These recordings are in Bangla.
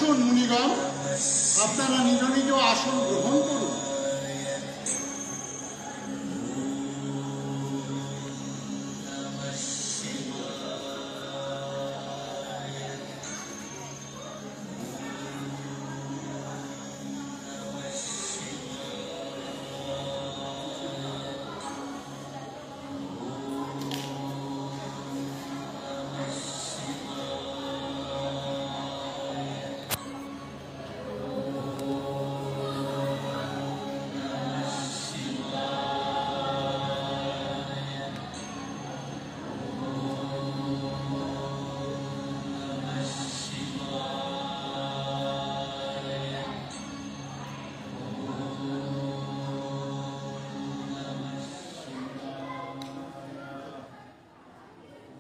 বসুন মুনিগণ, আপনারা নিজ নিজ আসন গ্রহণ করুন।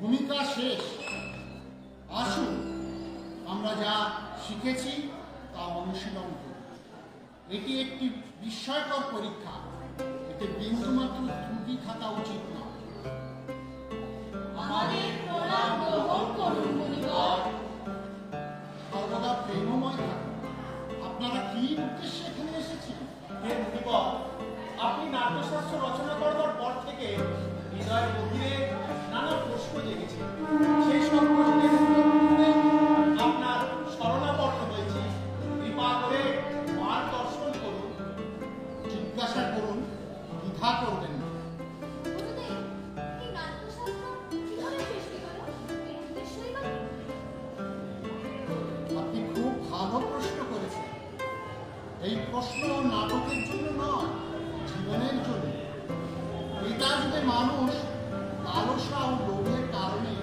ভূমিকা শেষ। আসুন আমরা যা শিখেছি তা অনুশীলন করি। এটি একটি বিস্ময়কর পরীক্ষা, এতে বিন্দুমাত্র ত্রুটি থাকা উচিত নয়। আমাদের প্রণাম গ্রহণ করুন মুনিবর। সর্বদা প্রেমময় থাকুন। আপনারা কি উদ্দেশ্যে এখানে এসেছেন? হে মুনিবর, আপনি নাট্যশাস্ত্র রচনা করবার পর থেকে হৃদয়ের গভীরে নানা প্রশ্ন জেগেছে। সেই সব প্রশ্নের উত্তর খুঁজতে আপনার শরণাপন্ন হয়েছি। কৃপা করে মার দর্শন করুন। জিজ্ঞাসা করুন, দ্বিধা করবেন না। গুরুদেব, এই নাট্যশাস্ত্র কিভাবে সৃষ্টি হলো? এর উদ্দেশ্যই বা কি? আপনি খুব ভালো প্রশ্ন করেছেন। এই প্রশ্ন নাটকের জন্য নয়, জীবনের জন্য। এটা যদি মানুষ লালসা ও লোভের কারণে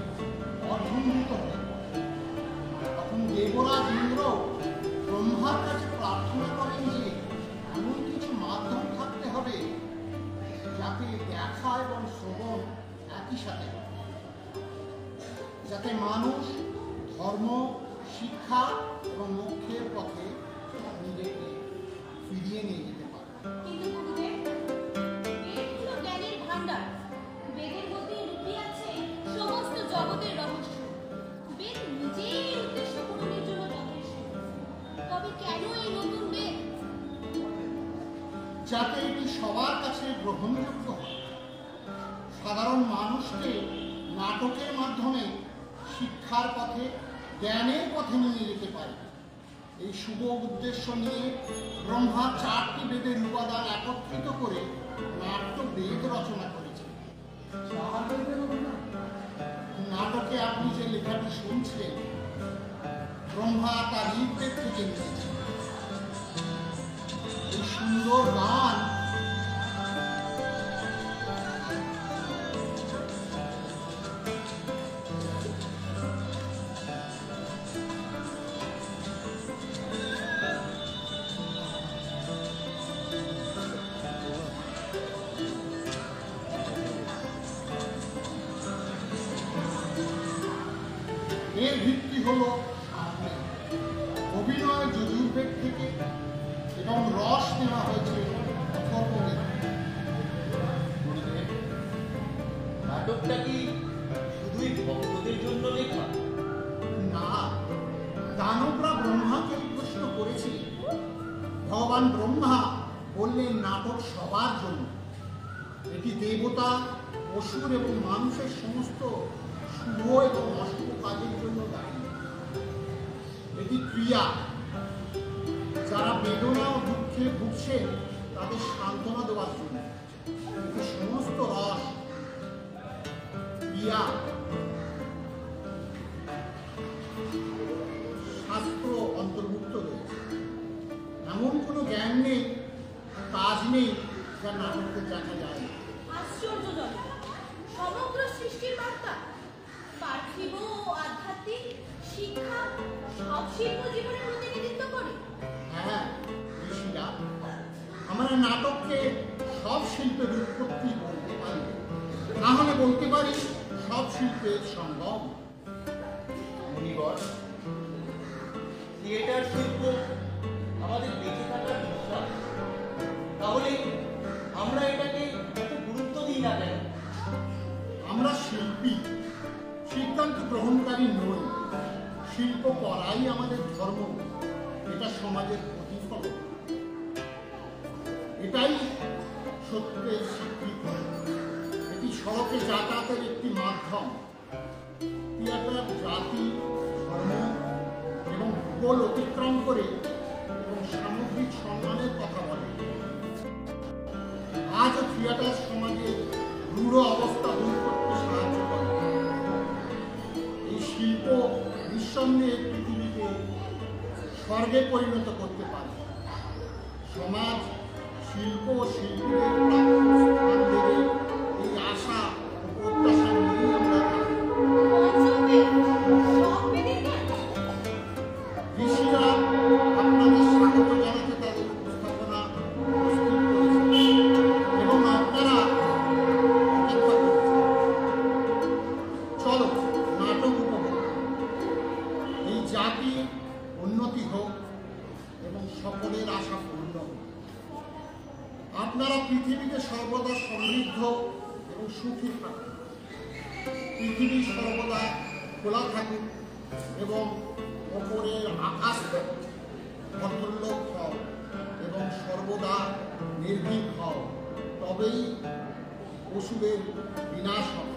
অধুন্নত হয়, তখন দেবরাজ ইন্দ্র ব্রহ্মার কাছে প্রার্থনা করেন যে এমন কিছু মাধ্যম থাকতে হবে যাতে দেখা এবং শ্রবণ একই সাথে হয়, যাতে মানুষ ধর্ম, শিক্ষা এবং মোক্ষের পথে নিজেকে ফিরিয়ে নিয়ে যেতে পারে। কিন্তু গুরুদেব, বেদ হলো জ্ঞানের ভাণ্ডার। বেদের মধ্যে লুকিয়ে আছে সমস্ত জগতের রহস্য। বেদ নিজেই এই উদ্দেশ্য পূরণের জন্য যথেষ্ট। তবে কেন এই নতুন বেদ? যাতে এটি সবার কাছে গ্রহণযোগ্য হয়, সাধারণ মানুষকে নাটকের মাধ্যমে শিক্ষার পথে, জ্ঞানের পথে নিয়ে যেতে পারে। এই শুভ উদ্দেশ্য নিয়ে ব্রহ্মা 4টি বেদের উপাদান একত্রিত করে নাট্য বেদ রচনা করেছে। নাটকে আপনি যে লেখাটি শুনছিলেন, ব্রহ্মা তার ঋগ্বেদ থেকে নিয়েছে। এই সুন্দর গান এর ভিত্তি হলো সামনে অভিনয় যজুর্বেদ থেকে এবং রস নেওয়া হয়েছে অথর্ববেদ। নাটকটা কি শুধুই ভক্তদের জন্য লেখা? না, দানবরা ব্রহ্মাকে এই প্রশ্ন করেছিলেন। ভগবান ব্রহ্মা বললেন নাটক সবার জন্য। এটি দেবতা, অসুর এবং মানুষের সমস্ত শুভ এবং অশুভ কাজের জন্য দায়ী। এটি ক্রিয়া, যারা বেদনা ও দুঃখে ভুগছেন তাদের সান্ত্বনা দেওয়ার জন্য। এটি সমস্ত রস, ক্রিয়া, শাস্ত্র অন্তর্ভুক্ত রয়েছে। এমন কোনো জ্ঞান নেই, কাজ নেই যা নাটকে দেখা যায় না। আশ্চর্যজনক! সমগ্র সৃষ্টির বার্তা, পার্থিব ও আধ্যাত্মিক, শিক্ষা সব শিল্প জীবনের প্রতিনিধিত্ব করে। হ্যাঁ ঋষিরা, আমরা নাটককে সব শিল্পের উৎপত্তি বলতে পারি, না হলে বলতে পারি সব শিল্পের সঙ্গম। মুনিবর, থিয়েটার শিল্প আমাদের বেঁচে থাকার বিশ্বাস। তাহলে আমরা এটাকে এত গুরুত্ব দিই না কেন? আমরা শিল্পী, সিদ্ধান্ত গ্রহণকারী নই। শিল্প শিল্প করাই আমাদের ধর্ম, এটা সমাজের প্রতিফলন। এটাই সত্যের স্বীকৃতি। এটি সড়কে যাতায়াতের একটি মাধ্যম। থিয়েটার জাতি, ধর্ম এবং ভূগোল অতিক্রম করে এবং সামগ্রিক সম্মানের কথা বলে। আজও থিয়েটার সমাজের রূঢ় অবস্থা দূর করতে সাহায্য করে। এই শিল্প নিঃসন্দেহে পৃথিবীকে স্বর্গে পরিণত করতে পারে। সমাজ শিল্প ও শিল্পীদের প্রাপ্য স্থান দেবে, এই আশা ও প্রত্যাশা নিয়েই আমরা থাকি। ঋষিরা আপনাদের স্বাগত জানাতে তাদের উপস্থাপনা প্রস্তুত করেছেন এবং আপনারা অপেক্ষা করছেন। চলো নাটক উপভোগ। এই জাতি উন্নতি হোক এবং সকলের আশা পূর্ণ হোক। আপনারা পৃথিবীতে সর্বদা সমৃদ্ধ এবং সুখী থাকুন। পৃথিবী সর্বদা খোলা থাকুক এবং ওপরের আকাশ থাকুক। ভদ্রলোক হও এবং সর্বদা নির্ভীক হও, তবেই পশুদের বিনাশ হবে।